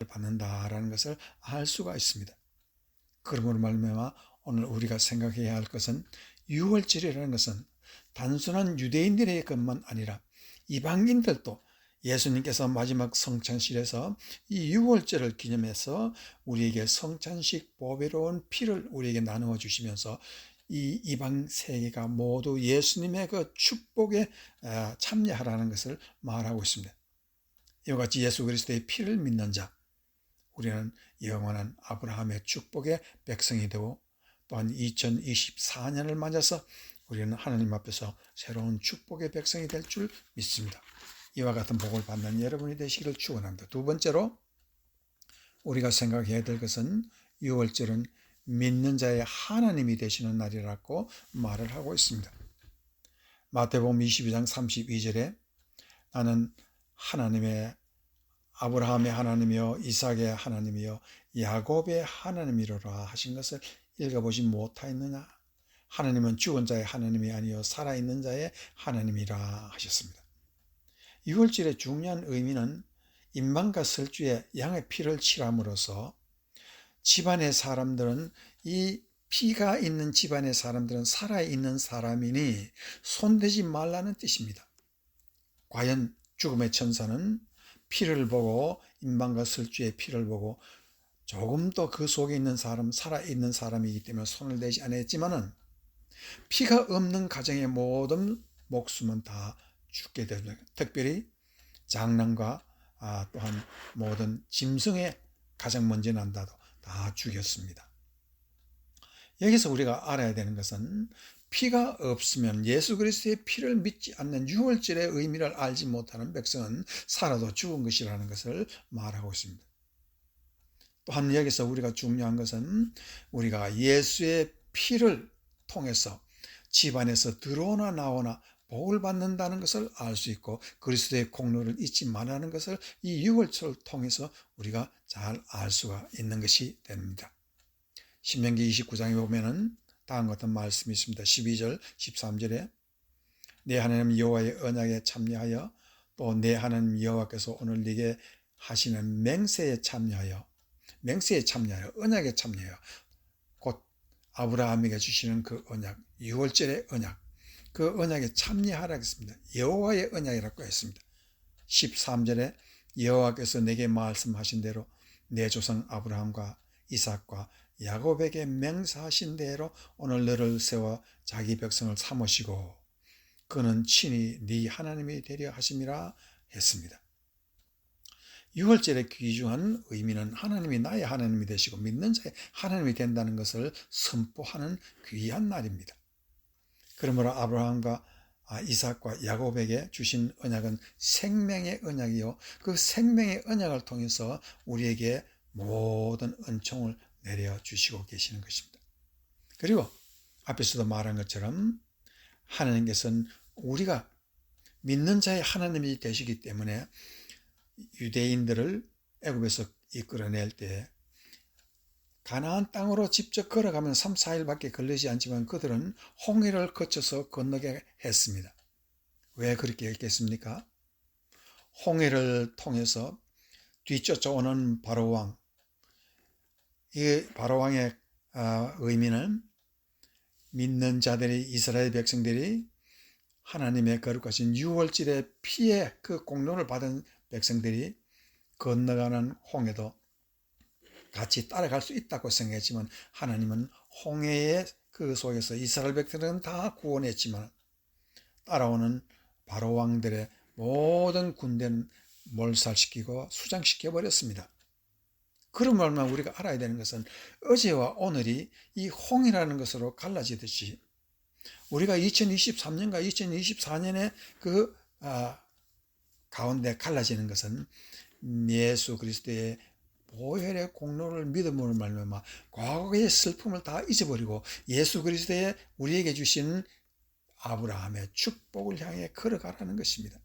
받는다라는 것을 알 수가 있습니다. 그러므로 말미암아 오늘 우리가 생각해야 할 것은 유월절이라는 것은 단순한 유대인들의 것만 아니라 이방인들도 예수님께서 마지막 성찬식에서 이 유월절을 기념해서 우리에게 성찬식 보배로운 피를 우리에게 나누어 주시면서 이 이방 세계가 모두 예수님의 그 축복에 참여하라는 것을 말하고 있습니다. 이와 같이 예수 그리스도의 피를 믿는 자, 우리는 영원한 아브라함의 축복의 백성이 되고 또한 2024년을 맞아서 우리는 하나님 앞에서 새로운 축복의 백성이 될 줄 믿습니다. 이와 같은 복을 받는 여러분이 되시기를 축원합니다. 두 번째로 우리가 생각해야 될 것은 6월절은 믿는 자의 하나님이 되시는 날이라고 말을 하고 있습니다. 마태복음 22장 32절에 나는 하나님의 아브라함의 하나님이요 이삭의 하나님이요 야곱의 하나님이로라 하신 것을 읽어보지 못하였느냐? 하나님은 죽은 자의 하나님이 아니요 살아있는 자의 하나님이라 하셨습니다. 6월절의 중요한 의미는 임방과 설주에 양의 피를 칠함으로써 집안의 사람들은 이 피가 있는 집안의 사람들은 살아있는 사람이니 손대지 말라는 뜻입니다. 과연 죽음의 천사는 피를 보고 임방과 설주의 피를 보고 조금도 그 속에 있는 사람, 살아있는 사람이기 때문에 손을 대지 않았지만은 피가 없는 가정의 모든 목숨은 다 죽게 됩니다. 특별히 장남과 또한 모든 짐승의 가장 먼저 난다도 다 죽였습니다. 여기서 우리가 알아야 되는 것은 피가 없으면 예수 그리스도의 피를 믿지 않는 유월절의 의미를 알지 못하는 백성은 살아도 죽은 것이라는 것을 말하고 있습니다. 또한 여기서 우리가 중요한 것은 우리가 예수의 피를 통해서 집안에서 들어오나 나오나 복을 받는다는 것을 알 수 있고 그리스도의 공로를 잊지 말라는 것을 이 유월절을 통해서 우리가 잘 알 수가 있는 것이 됩니다. 신명기 29장에 보면은 다음과 같은 말씀이 있습니다. 12절, 13절에 내 하나님 여호와의 언약에 참여하여 또 내 하나님 여호와께서 오늘 네게 하시는 맹세에 참여하여 언약에 참여하여 곧 아브라함에게 주시는 그 언약, 6월절의 언약, 그 언약에 참여하라 했습니다. 여호와의 언약이라고 했습니다. 13절에 여호와께서 내게 말씀하신 대로 내 조상 아브라함과 이삭과 야곱에게 맹세하신 대로 오늘 너를 세워 자기 백성을 삼으시고 그는 친히 네 하나님이 되려 하심이라 했습니다. 6월절의 귀중한 의미는 하나님이 나의 하나님이 되시고 믿는 자의 하나님이 된다는 것을 선포하는 귀한 날입니다. 그러므로 아브라함과 이삭과 야곱에게 주신 언약은 생명의 언약이요 그 생명의 언약을 통해서 우리에게 모든 은총을 내려주시고 계시는 것입니다. 그리고 앞에서도 말한 것처럼 하나님께서는 우리가 믿는 자의 하나님이 되시기 때문에 유대인들을 애굽에서 이끌어낼 때 가나안 땅으로 직접 걸어가면 3, 4일밖에 걸리지 않지만 그들은 홍해를 거쳐서 건너게 했습니다. 왜 그렇게 했겠습니까? 홍해를 통해서 뒤쫓아오는 바로왕, 이 바로왕의 의미는 믿는 자들이 이스라엘 백성들이 하나님의 거룩하신 유월절의 피의 그 공로를 받은 백성들이 건너가는 홍해도 같이 따라갈 수 있다고 생각했지만 하나님은 홍해의 그 속에서 이스라엘 백성들은 다 구원했지만 따라오는 바로 왕들의 모든 군대는 몰살시키고 수장시켜 버렸습니다. 그런 말만 우리가 알아야 되는 것은 어제와 오늘이 이 홍해라는 것으로 갈라지듯이 우리가 2023년과 2024년에 그 가운데 갈라지는 것은 예수 그리스도의 보혈의 공로를 믿음으로 말미암아 과거의 슬픔을 다 잊어버리고 예수 그리스도의 우리에게 주신 아브라함의 축복을 향해 걸어가라는 것입니다.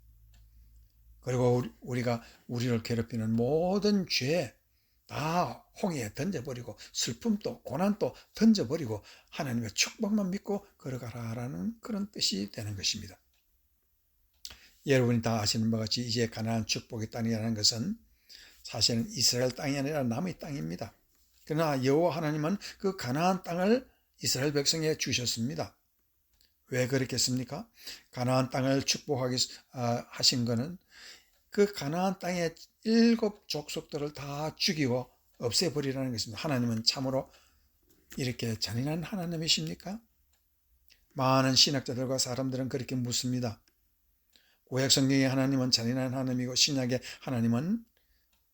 그리고 우리가 우리를 괴롭히는 모든 죄 다 홍해에 던져버리고 슬픔도 고난도 던져버리고 하나님의 축복만 믿고 걸어가라라는 그런 뜻이 되는 것입니다. 여러분이 다 아시는 바와 같이 이제 가나안 축복의 땅이라는 것은 사실은 이스라엘 땅이 아니라 남의 땅입니다. 그러나 여호와 하나님은 그 가나안 땅을 이스라엘 백성에게 주셨습니다. 왜 그렇겠습니까? 가나안 땅을 축복하기 하신 것은 그 가나안 땅의 7 족속들을 다 죽이고 없애버리라는 것입니다. 하나님은 참으로 이렇게 잔인한 하나님이십니까? 많은 신학자들과 사람들은 그렇게 묻습니다. 구약 성경의 하나님은 잔인한 하나님이고 신약의 하나님은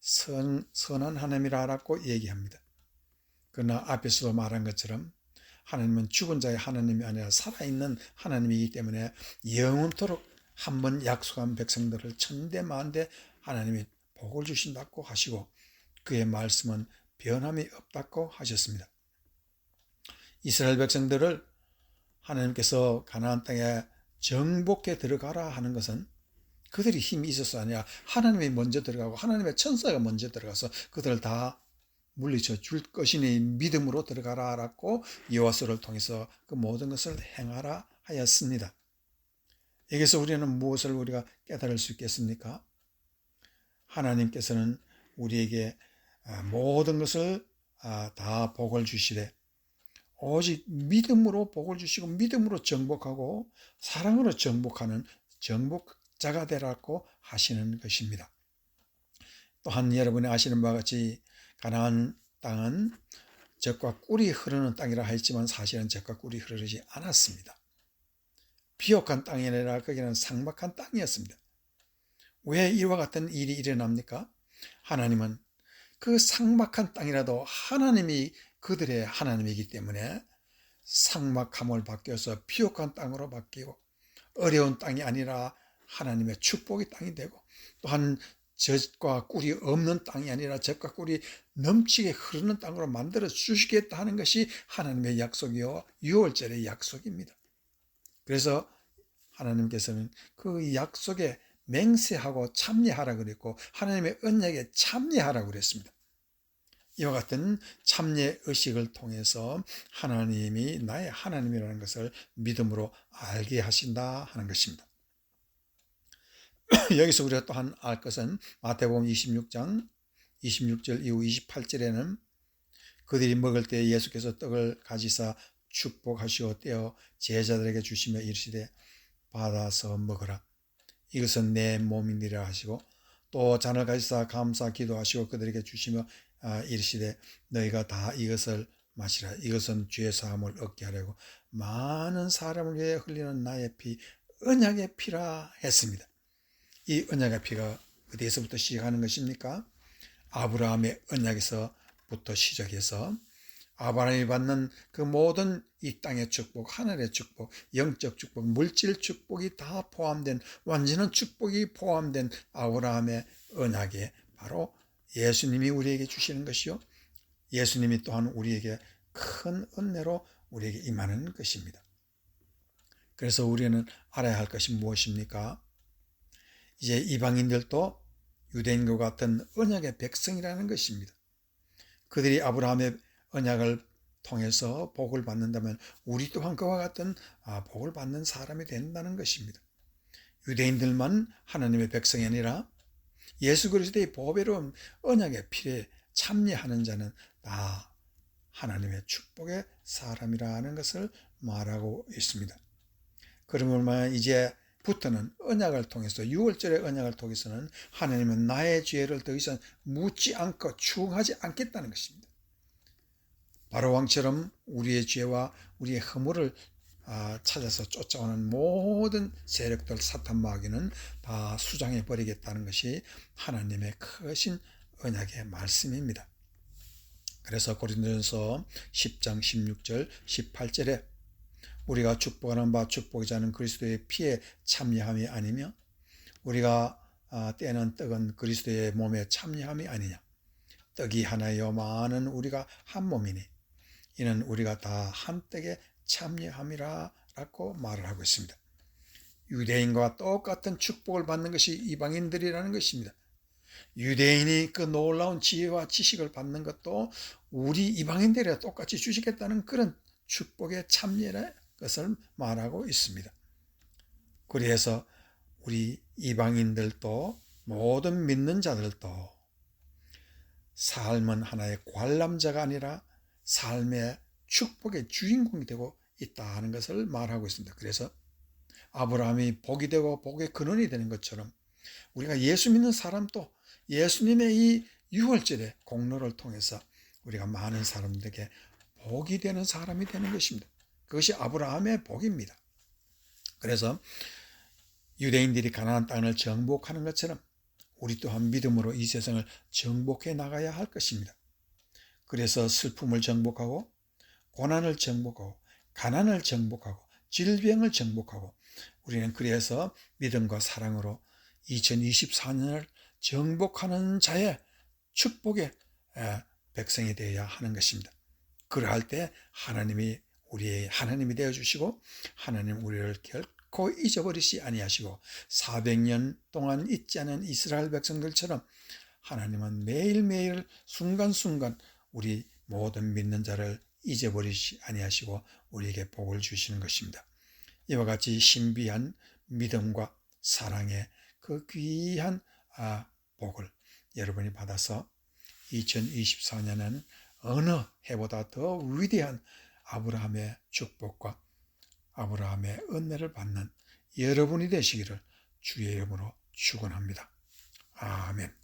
선한 하나님이라고 얘기합니다. 그러나 앞에서도 말한 것처럼 하나님은 죽은 자의 하나님이 아니라 살아있는 하나님이기 때문에 영원토록 한번 약속한 백성들을 천대만대 하나님이 복을 주신다고 하시고 그의 말씀은 변함이 없다고 하셨습니다. 이스라엘 백성들을 하나님께서 가나안 땅에 정복해 들어가라 하는 것은 그들이 힘이 있어서 아니라 하나님이 먼저 들어가고 하나님의 천사가 먼저 들어가서 그들을 다 물리쳐 줄 것이니 믿음으로 들어가라라고 여호와서를 통해서 그 모든 것을 행하라 하였습니다. 여기서 우리는 무엇을 우리가 깨달을 수 있겠습니까? 하나님께서는 우리에게 모든 것을 다 복을 주시되 오직 믿음으로 복을 주시고 믿음으로 정복하고 사랑으로 정복하는 정복자가 되라고 하시는 것입니다. 또한 여러분이 아시는 바와 같이 가나안 땅은 젖과 꿀이 흐르는 땅이라 했지만 사실은 젖과 꿀이 흐르지 않았습니다. 비옥한 땅이 아니라 거기는 삭막한 땅이었습니다. 왜 이와 같은 일이 일어납니까? 하나님은 그 삭막한 땅이라도 하나님이 그들의 하나님이기 때문에 삭막함을 바뀌어서 비옥한 땅으로 바뀌고 어려운 땅이 아니라 하나님의 축복의 땅이 되고 또한 젖과 꿀이 없는 땅이 아니라 젖과 꿀이 넘치게 흐르는 땅으로 만들어 주시겠다 하는 것이 하나님의 약속이요 유월절의 약속입니다. 그래서 하나님께서는 그 약속에 맹세하고 참여하라 그랬고 하나님의 언약에 참여하라고 그랬습니다. 이와 같은 참여 의식을 통해서 하나님이 나의 하나님이라는 것을 믿음으로 알게 하신다 하는 것입니다. 여기서 우리가 또한 알 것은 마태복음 26장 26절 이후 28절에는 그들이 먹을 때 예수께서 떡을 가지사 축복하시어 떼어 제자들에게 주시며 이르시되 받아서 먹으라 이것은 내 몸이니라 하시고 또 잔을 가지사 감사 기도하시고 그들에게 주시며 이르시되 너희가 다 이것을 마시라 이것은 죄 사함을 얻게 하려고 많은 사람을 위해 흘리는 나의 피 언약의 피라 했습니다. 이 언약의 피가 어디에서부터 시작하는 것입니까? 아브라함의 언약에서부터 시작해서 아브라함이 받는 그 모든 이 땅의 축복, 하늘의 축복, 영적 축복, 물질 축복이 다 포함된 완전한 축복이 포함된 아브라함의 언약에 바로 예수님이 우리에게 주시는 것이요 예수님이 또한 우리에게 큰 은혜로 우리에게 임하는 것입니다. 그래서 우리는 알아야 할 것이 무엇입니까? 이제 이방인들도 유대인과 같은 언약의 백성이라는 것입니다. 그들이 아브라함의 언약을 통해서 복을 받는다면 우리 또한 그와 같은 복을 받는 사람이 된다는 것입니다. 유대인들만 하나님의 백성이 아니라 예수 그리스도의 보배로운 언약의 피에 참여하는 자는 다 하나님의 축복의 사람이라는 것을 말하고 있습니다. 그러면 이제부터는 언약을 통해서 유월절의 언약을 통해서는 하나님은 나의 죄를 더 이상 묻지 않고 추궁하지 않겠다는 것입니다. 바로 왕처럼 우리의 죄와 우리의 허물을 찾아서 쫓아오는 모든 세력들 사탄 마귀는 다 수장해 버리겠다는 것이 하나님의 크신 언약의 말씀입니다. 그래서 고린도전서 10장 16절 18절에 우리가 축복하는 바 축복이지 않은 그리스도의 피에 참여함이 아니며 우리가 떼는 떡은 그리스도의 몸에 참여함이 아니냐 떡이 하나여 많은 우리가 한 몸이니 이는 우리가 다 한 떡에 참여함이라 라고 말을 하고 있습니다. 유대인과 똑같은 축복을 받는 것이 이방인들이라는 것입니다. 유대인이 그 놀라운 지혜와 지식을 받는 것도 우리 이방인들이 똑같이 주시겠다는 그런 축복에 참여의 것을 말하고 있습니다. 그래서 우리 이방인들도 모든 믿는 자들도 삶은 하나의 관람자가 아니라 삶의 축복의 주인공이 되고 있다 하는 것을 말하고 있습니다. 그래서 아브라함이 복이 되고 복의 근원이 되는 것처럼 우리가 예수 믿는 사람도 예수님의 이 유월절의 공로를 통해서 우리가 많은 사람들에게 복이 되는 사람이 되는 것입니다. 그것이 아브라함의 복입니다. 그래서 유대인들이 가나안 땅을 정복하는 것처럼 우리 또한 믿음으로 이 세상을 정복해 나가야 할 것입니다. 그래서 슬픔을 정복하고 고난을 정복하고 가난을 정복하고 질병을 정복하고 우리는 그래서 믿음과 사랑으로 2024년을 정복하는 자의 축복의 백성이 되어야 하는 것입니다. 그러할 때 하나님이 우리의 하나님이 되어주시고 하나님 우리를 결코 잊어버리시 아니하시고 400년 동안 잊지 않은 이스라엘 백성들처럼 하나님은 매일매일 순간순간 우리 모든 믿는 자를 잊어버리시 아니하시고 우리에게 복을 주시는 것입니다. 이와 같이 신비한 믿음과 사랑의 그 귀한 복을 여러분이 받아서 2024년은 어느 해보다 더 위대한 아브라함의 축복과 아브라함의 은혜를 받는 여러분이 되시기를 주의 이름으로 축원합니다. 아멘.